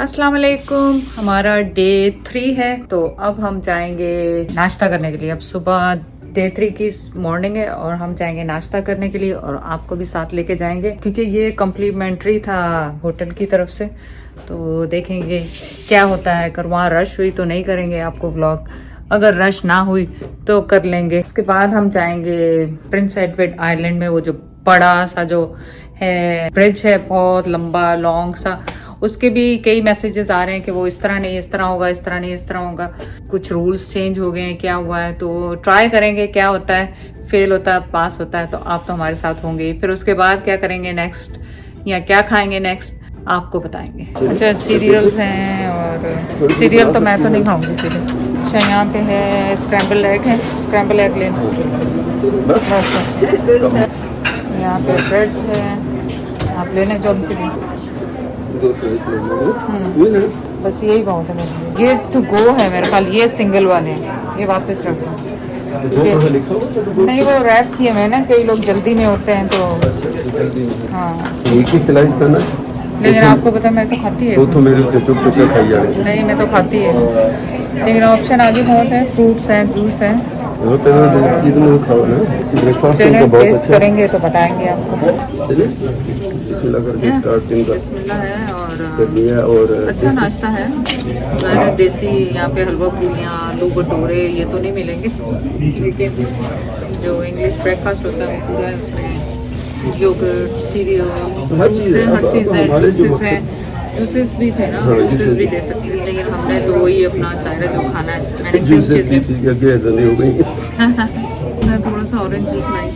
अस्सलाम वालेकुम। हमारा डे 3 है, तो अब हम जाएंगे नाश्ता करने के लिए। अब सुबह डे 3 की मॉर्निंग है और हम जाएंगे नाश्ता करने के लिए और आपको भी साथ लेके जाएंगे क्योंकि ये कम्प्लीमेंट्री था होटल की तरफ से। तो देखेंगे क्या होता है। अगर वहाँ रश हुई तो नहीं करेंगे आपको व्लॉग, अगर रश ना हुई तो कर लेंगे। इसके बाद हम जाएंगे प्रिंस एडवर्ड आइलैंड में। वो जो बड़ा सा जो है ब्रिज है, बहुत लंबा लॉन्ग सा, उसके भी कई मैसेजेस आ रहे हैं कि वो इस तरह नहीं, इस तरह होगा, इस तरह नहीं, इस तरह होगा। कुछ रूल्स चेंज हो गए हैं, क्या हुआ है, तो ट्राई करेंगे क्या होता है। फेल होता है, पास होता है, तो आप तो हमारे साथ होंगे। फिर उसके बाद क्या करेंगे नेक्स्ट, या क्या खाएंगे नेक्स्ट, आपको बताएंगे। अच्छा, सीरियल्स हैं, और सीरियल तो मैं तो नहीं खाऊंगी सीरियल। अच्छा, यहाँ पे है स्क्रैम्बल एग है, स्क्रैम्बल एग लेना। यहाँ पे ब्रेड्स है, आप लेने जो सी भी। बस यही बहुत है मेरे लिए। ये टू गो है मेरे ख्याल, ये सिंगल वाले हैं, ये वापस रख दो। नहीं, वो रैप किए हुए ना, कई लोग जल्दी में होते हैं तो। हाँ, एक ही स्लाइस था ना, लेकिन आपको पता मैं तो खाती है। तो मेरे चुप खाई जा रही। नहीं, मैं तो खाती है, लेकिन ऑप्शन आगे बहुत है, फ्रूट्स हैं, जूस है। वो तो चीज़ में खाओ ना, ब्रेकफास्ट तो बहुत टेस्ट अच्छा करेंगे तो बताएंगे आपको। चलिए बिस्मिल्लाह करके स्टार्ट का बिस्मिल्लाह है। कर दिया। और अच्छा नाश्ता है, मैंने देसी यहाँ पे हलवा पूरियाँ, आलू भटूरे ये तो नहीं मिलेंगे, लेकिन जो इंग्लिश ब्रेकफास्ट होता है वो पूरा है। उसमें योगर्ट, सीरियल, हर चीज़ है, हर चीज़ है, हमारे जो जूसेस है। जूसेस भी थे ना, जूसेस भी ले सकते हैं, लेकिन हमने तो वही अपना चाय जो खाना है। मैंने क्रीम चीज़ ली, हो गई। मैं थोड़ा सा ऑरेंज जूस लाई।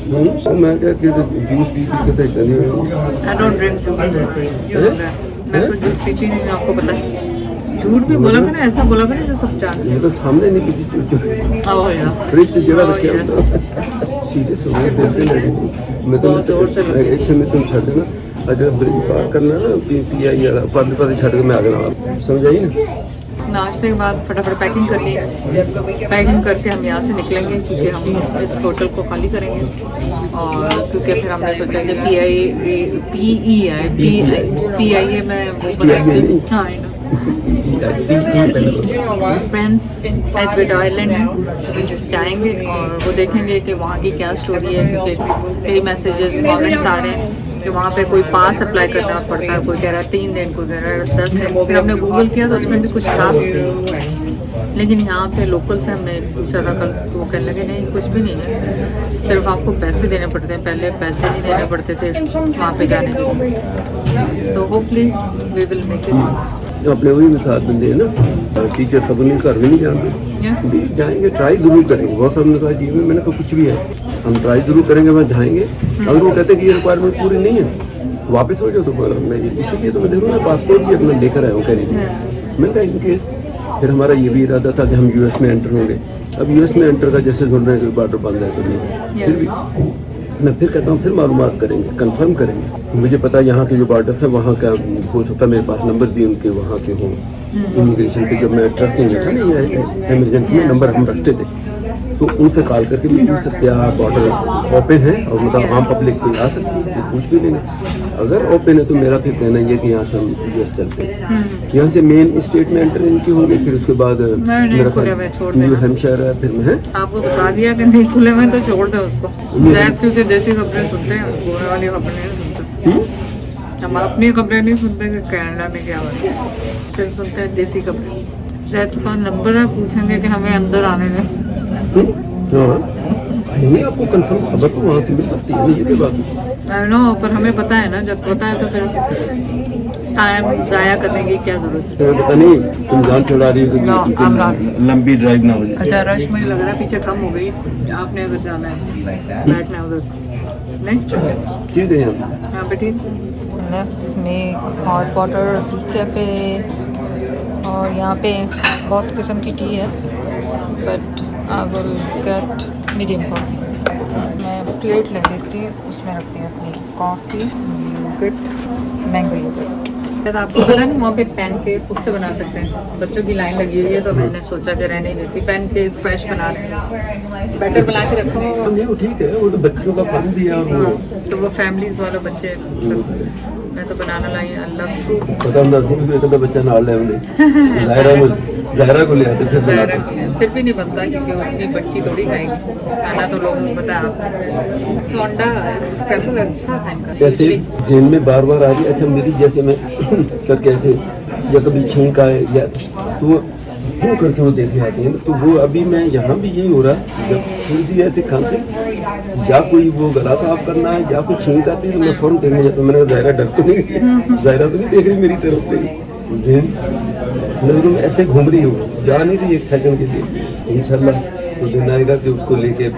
मैं क्या कि जूस पी के तो इतना नहीं हुई। आई डोंट ड्रिंक जूस, मैं तो जूस पीती नहीं, आपको पता है। झूठ भी बोला करें, ऐसा बोला करें जो सब जानते मैं तो सामने नहीं पीती हैं। फ्रिज जरा रखे होता सीरियस हो गए बोलते नहीं। मैं तो बहुत जोर से एक में तुम छड़ देना, अगर ब्रिज पार करना ना PI वाला पाते छड़ के मैं आ गया, समझाई ना। नाश्ते के बाद फटाफट पैकिंग कर ली। पैकिंग करके हम यहाँ से निकलेंगे क्योंकि हम इस होटल को खाली करेंगे। और क्योंकि फिर हमने सोचा कि PIA में वो बनाएंगे। हाँ, प्रिंस एडवर्ड आइलैंड जाएंगे और वो देखेंगे कि वहाँ की क्या स्टोरी है, क्योंकि कई मैसेजेस कमेंट्स आ रहे हैं कि वहाँ पे कोई पास अप्लाई करना पड़ता है। कोई कह रहा है 3 दिन, कोई कह रहा है 10 दिन। फिर हमने गूगल किया तो उसमें भी कुछ था, लेकिन यहाँ पे लोकल से हमने पूछा था कल, तो वो कहने लगे नहीं, कुछ भी नहीं है, सिर्फ आपको पैसे देने पड़ते हैं। पहले पैसे नहीं देने पड़ते थे वहाँ पे जाने के लिए। So hopefully we will make it. अपने वही मिसाल बंदे हैं ना, टीचर सब उन्हें घर भी नहीं जानते, भी जाएंगे, ट्राई जरूर करेंगे। बहुत साहब ने कहा जी में, मैंने कहा कुछ भी है, हम ट्राई जरूर करेंगे, वहाँ जाएंगे। अगर वो कहते हैं कि ये रिक्वायरमेंट पूरी नहीं है, वापस हो जाओ। तो मैं इसीलिए तो मैं देखूँ ना, पासपोर्ट भी अपना लेकर आया हूँ करीब। मैंने कहा इन केस, फिर हमारा ये भी इरादा था कि हम US में एंटर होंगे। अब US में एंटर का जैसे सुन रहे हैं कि बॉर्डर बंद है, तो नहीं, फिर भी मैं फिर कहता हूँ, फिर मालूमात करेंगे, कंफर्म करेंगे। मुझे पता यहाँ के जो बॉर्डर्स है वहाँ का हो सकता है मेरे पास नंबर भी उनके वहाँ के हों, इमिग्रेशन के। जब मैं ट्रस्ट नहीं बैठा ना, ये इमरजेंसी में नंबर हम रखते थे, तो उनसे कॉल करके भी पूछ सकते हैं आप बॉर्डर ओपन है, और मतलब आम पब्लिक कोई आ सकती है, पूछ भी लेंगे। अगर ओपन है तो मेरा फिर कहना ये कि यहाँ से हम US चलते हैं। यहाँ से मेन स्टेट में एंटर इनकी होंगे, फिर उसके बाद मेरा न्यू हैम्पशायर है, फिर मैं आपको बता दिया कि नहीं खुले में तो छोड़ दे उसको, क्योंकि देसी खबरें सुनते हैं, गोरे वाली खबरें नहीं सुनते। हम अपनी खबरें नहीं सुनते कि कनाडा में क्या हो रहा है, सिर्फ सुनते हैं देसी खबरें। जैद के पास नंबर है, पूछेंगे कि हमें अंदर आने दें। नहीं, आपको कंफर्म खबर तो वहाँ से मिल सकती है, ये बात आई नो, पर हमें पता है ना, जब पता है तो फिर टाइम जाया करने की क्या जरूरत है। पता नहीं तुम जान छुड़ा रही हो तो लंबी ड्राइव ना हो जाए। अच्छा, रश मुझे लग रहा है पीछे कम हो गई, आपने अगर जाना है बैठना है उधर नहीं ठीक है यहाँ पे ठीक। Let's make hot water tea cafe, और यहाँ पे बहुत किस्म की टी है, but I will get medium coffee. मैं प्लेट ले लेती हूँ, उसमें रखती हूँ अपनी कॉफ़ी, योगर्ट, मैंगो योगर्ट। आपको पता है वहाँ पे पैनकेक खुद से बना सकते हैं। बच्चों की लाइन लगी हुई है तो मैंने सोचा कि रहने देती। पैनकेक फ्रेश बना रहे हैं, बैटर बना के रखो। वो ठीक है, वो तो बच्चों का फन भी है, और वो तो वो फैमिलीज वाले बच्चे मैं तो बनाना लाई आई लव फ्रूट पता नहीं सी भी एक बच्चा नाल ले आंदे ज़ाहिरा को ले आते फिर बनाते फिर भी नहीं बनता क्योंकि वो अपनी बच्ची थोड़ी खाएगी खाना तो लोगों को पता है आपको चौंडा स्पेशल अच्छा था इनका जैसे जेन में बार बार आ रही अच्छा मेरी जैसे मैं करके ऐसे या कभी छींक आए या तो यूँ करके वो देखे आते हैं तो वो अभी मैं यहाँ भी यही हो रहा है जब थोड़ी सी ऐसे खांसी या कोई वो गला साफ करना है या कोई छींक आती है तो मैं फौरन देखने जाता हूँ मैंने ज़ाहिरा डर तो नहीं ज़ाहिरा तो नहीं देख रही मेरी तरफ पे जेन नजरों में ऐसे घूम रही हो जा नहीं रही एक सेकंड के लिए इंशाल्लाह तो दिन आएगा कि उसको लेके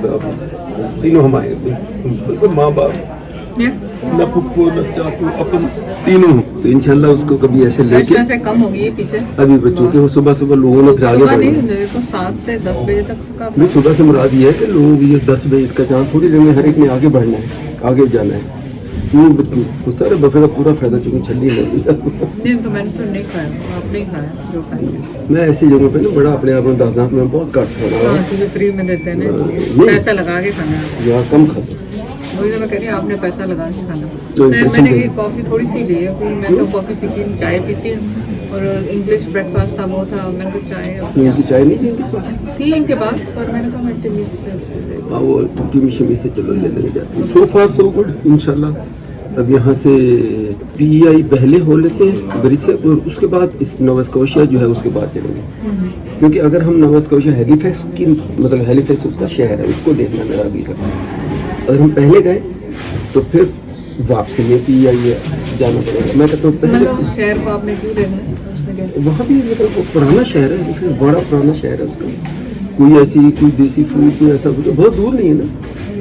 तीनों हम आए बिल्कुल माँ बाप न पुप्पो न चाचू अपन तीनों तो इंशाल्लाह उसको कभी ऐसे लेके से कम होगी ये पीछे अभी बच्चों के वो सुबह लोगों ने फिर आगे बढ़े नहीं तो 7 से 10 बजे तक का नहीं सुबह से मुराद ये है कि लोगों को ये 10 बजे का चांस थोड़ी लेंगे हर एक ने आगे बढ़ना है आगे जाना है वो सारे बफे का पूरा फायदा चुके छल्ली नहीं तो मैंने तो नहीं खाया आपने ही खाया जो खाया मैं ऐसी जगहों पे ना बड़ा अपने आप में दादा में बहुत कट खाना हाँ क्योंकि फ्री में देते हैं ना इसलिए नहीं। पैसा लगा के खाना है या कम खाता वही तो मैं कह रही हूँ आपने पैसा लगा के खाना तो मैंने ये कॉफ़ी थोड़ी सी ली है क्योंकि मैं तो कॉफ़ी पीती हूँ चाय पीती हूँ और इंग्लिश ब्रेकफास्ट था वो था मैंने कहा चाय तो इनकी चाय नहीं थी इनके पास थी इनके पास पर मैंने कहा मैं टिमिस पे हाँ वो टिमी शमी से चलो ले लेके जाते सो फार सो गुड इंशाल्लाह अब यहाँ से PEI पहले हो लेते हैं ब्रिज से और उसके बाद इस नोवा स्कॉशिया जो है उसके बाद चलेंगे क्योंकि अगर हम नोवा स्कॉशिया हैलिफैक्स की मतलब हैलिफैक्स उसका शहर है उसको देखना मेरा अभी का अगर हम पहले गए तो फिर वापसी में PEI जाना पड़ेगा मैं कहता हूँ पहले मतलब उस शहर को आपने क्यों देखना उसमें क्या वहाँ भी मतलब वो पुराना शहर है फिर बड़ा पुराना शहर है उसका कोई ऐसी कोई देसी फूड कोई ऐसा कुछ बहुत दूर नहीं है ना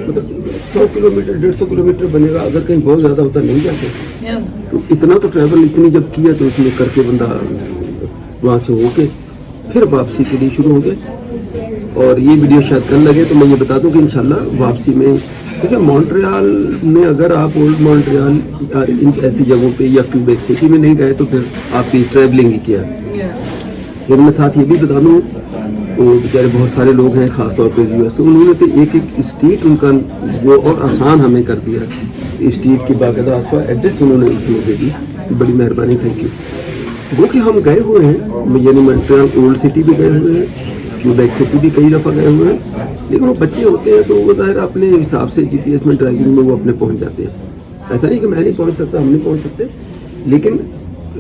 मतलब 100 किलोमीटर 150 किलोमीटर बनेगा अगर कहीं बहुत ज़्यादा होता नहीं जाते तो इतना तो ट्रैवल इतनी जब किया तो इसमें करके बंदा वहाँ से होके फिर वापसी के लिए शुरू हो गए और ये वीडियो शायद कल लगे तो मैं ये बता दूं कि इंशाल्लाह वापसी में देखिए मॉन्ट्रियल में अगर आप ओल्ड मॉन्ट्रियल या इन ऐसी जगहों पे या क्यूबेक सिटी में नहीं गए तो फिर आपकी ट्रैवलिंग ही किया फिर मैं साथ ये भी बता दूँ वो बेचारे बहुत सारे लोग हैं ख़ासतौर पे US उन्होंने तो एक एक स्ट्रीट उनका वो और आसान हमें कर दिया स्ट्रीट की बाकायदा आसपास एड्रेस उन्होंने उसमें दे दी बड़ी मेहरबानी थैंक यू वो कि हम गए हुए हैं यानी मॉन्ट्रियल ओल्ड सिटी भी गए हुए हैं क्यूबेक सिटी भी कई दफ़ा गए हुए हैं लेकिन वो बच्चे होते हैं तो वो ज़ाहिर अपने हिसाब से GPS में ड्राइविंग में वो अपने पहुँच जाते हैं ऐसा नहीं कि मैं नहीं पहुँच सकता हम नहीं पहुँच सकते लेकिन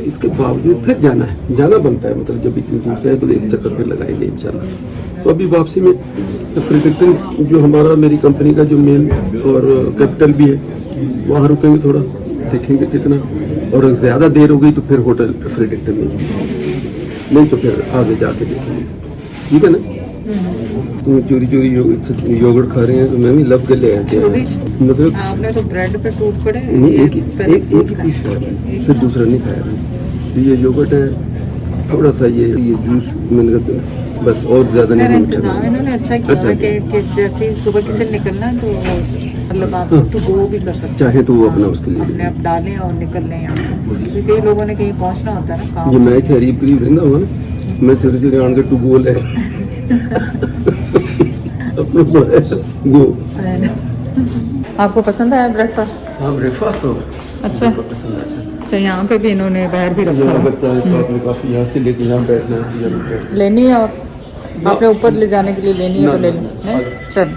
इसके बावजूद फिर जाना बनता है मतलब जब इतनी दूर से है तो एक चक्कर फिर लगाएंगे इंशाल्लाह तो अभी वापसी में तो फ्रीडक्टन जो हमारा मेरी कंपनी का जो मेन और कैपिटल भी है वहाँ रुकेंगे थोड़ा देखेंगे कितना और ज़्यादा देर हो गई तो फिर होटल फ्रीडक्टन में नहीं तो फिर आगे जाके देखेंगे ठीक है ना तुम चोरी योगर्ट खा रहे हैं तो मैं भी लब के ले आते हैं मतलब आपने तो ब्रेड पे टूट पड़े नहीं एक ही पीस खाया फिर दूसरा नहीं खाया तो ये योगर्ट है थोड़ा सा ये जूस मैंने कहा बस और ज़्यादा नहीं इंतजाम इन्होंने अच्छा किया कि जैसे सुबह किसी निकलना है तो मतलब आप टू गो भी कर सकते चाहे तो वो अपना उसके लिए अपने आप डालें और निकल लें यहाँ क्योंकि कई लोगों ने कहीं पहुँचना होता है ना काम ये मैं करीब करीब रहना हुआ ना मैं सिरे आन के टू गो ले गो आपको पसंद आया ब्रेकफास्ट हाँ ब्रेकफास्ट तो अच्छा अच्छा यहाँ पे भी इन्होंने बाहर भी रखा यहाँ है। पर चाहे तो आपने काफ़ी यहाँ से लेके यहाँ बैठना है लेनी है और आपने ऊपर ले जाने के लिए लेनी है तो ले लें चल